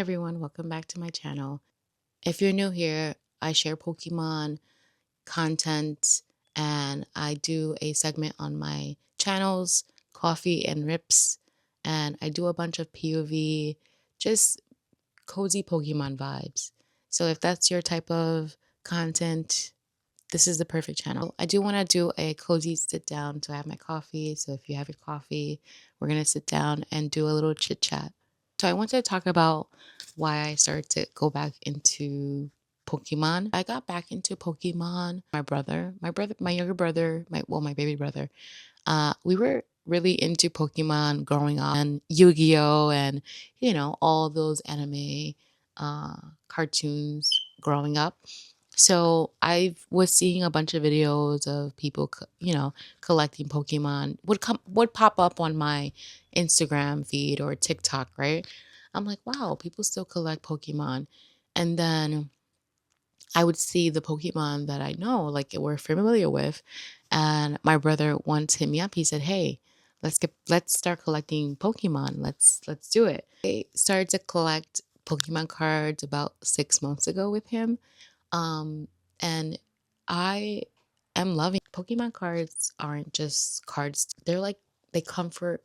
Everyone, welcome back to my channel. If you're new here, I share Pokemon content and I do a segment on my channels, Coffee and Rips, and I do a bunch of POV, just cozy Pokemon vibes. So if that's your type of content, this is the perfect channel. I do want to do a cozy sit down, so I have my coffee. So if you have your coffee, we're going to sit down and do a little chit chat. So I want to talk about why I started to go back into Pokemon. I got back into Pokemon. My younger brother, my baby brother, we were really into Pokemon growing up and Yu-Gi-Oh and all those anime cartoons growing up. So I was seeing a bunch of videos of people, collecting Pokemon would pop up on my Instagram feed or TikTok, right? I'm like, wow, people still collect Pokemon. And then I would see the Pokemon that I know, like we're familiar with, and my brother once hit me up. He said, "Hey, let's start collecting Pokemon. Let's do it." I started to collect Pokemon cards about 6 months ago with him, and I am loving Pokemon cards. Aren't just cards; they're like they comfort.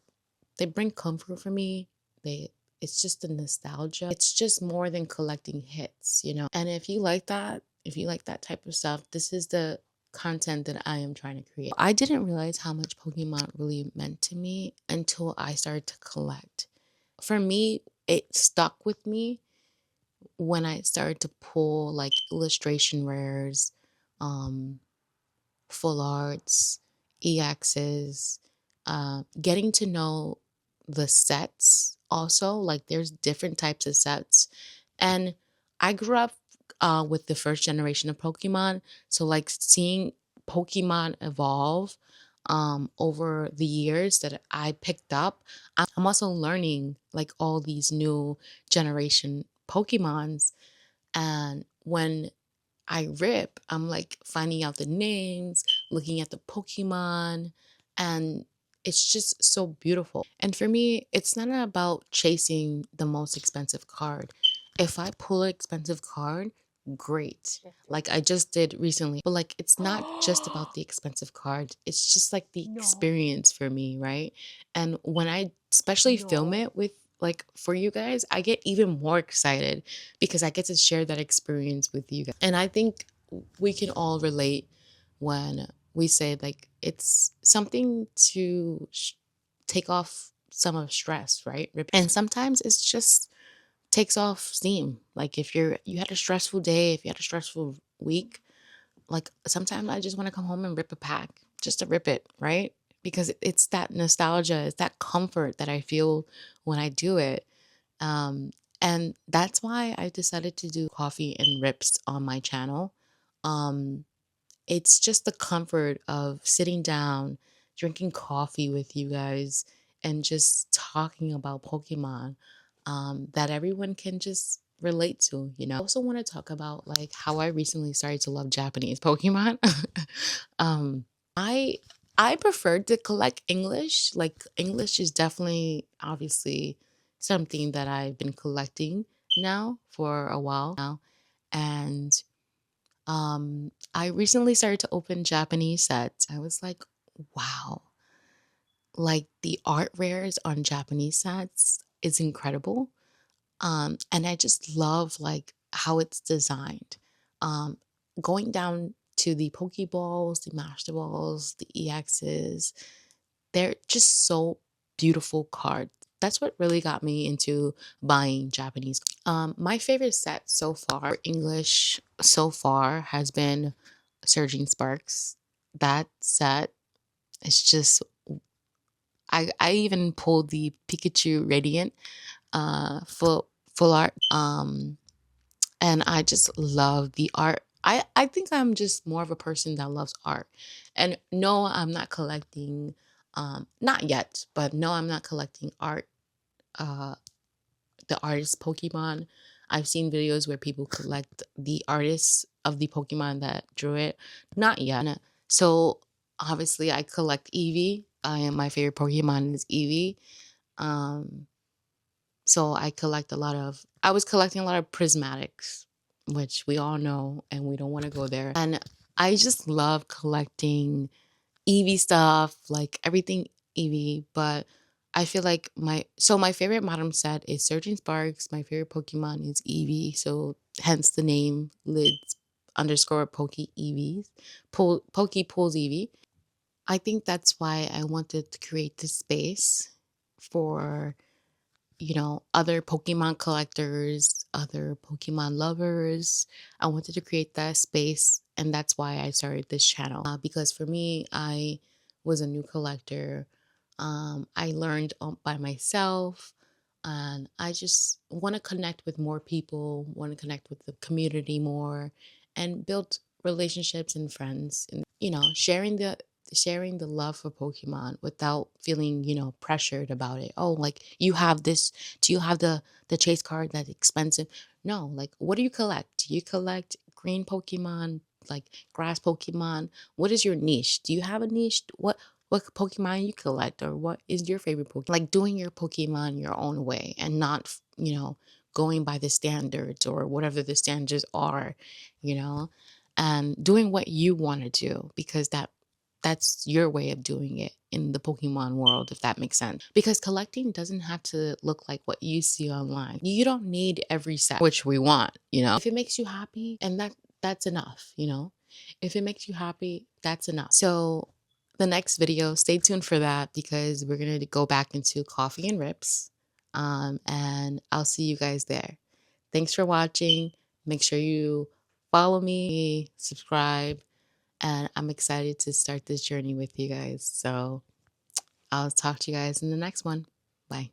They bring comfort for me. They It's just the nostalgia. It's just more than collecting hits. And if you like that type of stuff, this is the content that I am trying to create. I didn't realize how much Pokemon really meant to me until I started to collect. For me, it stuck with me when I started to pull like illustration rares, um, full arts, EXs, getting to know the sets also. Like there's different types of sets. And I grew up with the first generation of Pokemon. So like seeing Pokemon evolve over the years that I picked up, I'm also learning like all these new generation Pokemons. And when I rip, I'm like finding out the names, looking at the Pokemon, and it's just so beautiful. And for me, it's not about chasing the most expensive card. If I pull an expensive card, great. Like I just did recently. But like it's not just about the expensive card. It's just like the experience for me, right? And when I especially film it with like for you guys, I get even more excited because I get to share that experience with you guys. And I think we can all relate when we say like it's something to take off some of stress, right? And sometimes it's just takes off steam. Like if you had a stressful day, if you had a stressful week, like sometimes I just want to come home and rip a pack just to rip it, right? Because it's that nostalgia, it's that comfort that I feel when I do it. Um, and that's why I decided to do coffee and rips on my channel. Um, it's just the comfort of sitting down, drinking coffee with you guys, and just talking about Pokemon that everyone can just relate to. I also want to talk about like how I recently started to love Japanese Pokemon. um, I I preferred to collect English. Like English is definitely obviously something that I've been collecting now for a while now. And I recently started to open Japanese sets. I was like, wow, like the art rares on Japanese sets is incredible. And I just love like how it's designed. Um, Going down to the Pokeballs, the Master Balls, the EXs, they're just so beautiful cards. That's what really got me into buying Japanese. My favorite set so far, English so far, has been Surging Sparks. That set is just I even pulled the Pikachu Radiant full art. And I just love the art. I think I'm just more of a person that loves art. And no, I'm not collecting not yet, but no, I'm not collecting art, uh the artist Pokemon. I've seen videos where people collect the artists of the Pokemon that drew it. Not yet. So obviously I collect Eevee. I am my favorite Pokemon is Eevee. Um so I collect a lot of I was collecting a lot of prismatics, which we all know and we don't want to go there. And I just love collecting Eevee stuff, like everything Eevee. But I feel like my favorite modern set is Surging Sparks. My favorite Pokemon is Eevee, so hence the name lids underscore Poke Eevees, Poke Pulls Eevee. I think that's why I wanted to create this space for other Pokemon collectors, other Pokemon lovers. I wanted to create that space, and that's why I started this channel. Because for me, I was a new collector. I learned by myself, and I just want to connect with more people, want to connect with the community more, and build relationships and friends, and sharing the love for Pokemon without feeling, pressured about it. Oh, like you have this, do you have the chase card that's expensive? No, like what do you collect? Do you collect green Pokemon, like grass Pokemon? What is your niche? Do you have a niche? What Pokemon you collect, or what is your favorite Pokemon? Like doing your Pokemon your own way and not, going by the standards or whatever the standards are, you know, and doing what you want to do because that's your way of doing it in the Pokemon world, if that makes sense. Because collecting doesn't have to look like what you see online. You don't need every set, which we want, If it makes you happy, and that's enough, If it makes you happy, that's enough. So the next video, stay tuned for that because we're gonna go back into coffee and rips. And I'll see you guys there. Thanks for watching. Make sure you follow me, subscribe, and I'm excited to start this journey with you guys. So I'll talk to you guys in the next one. Bye.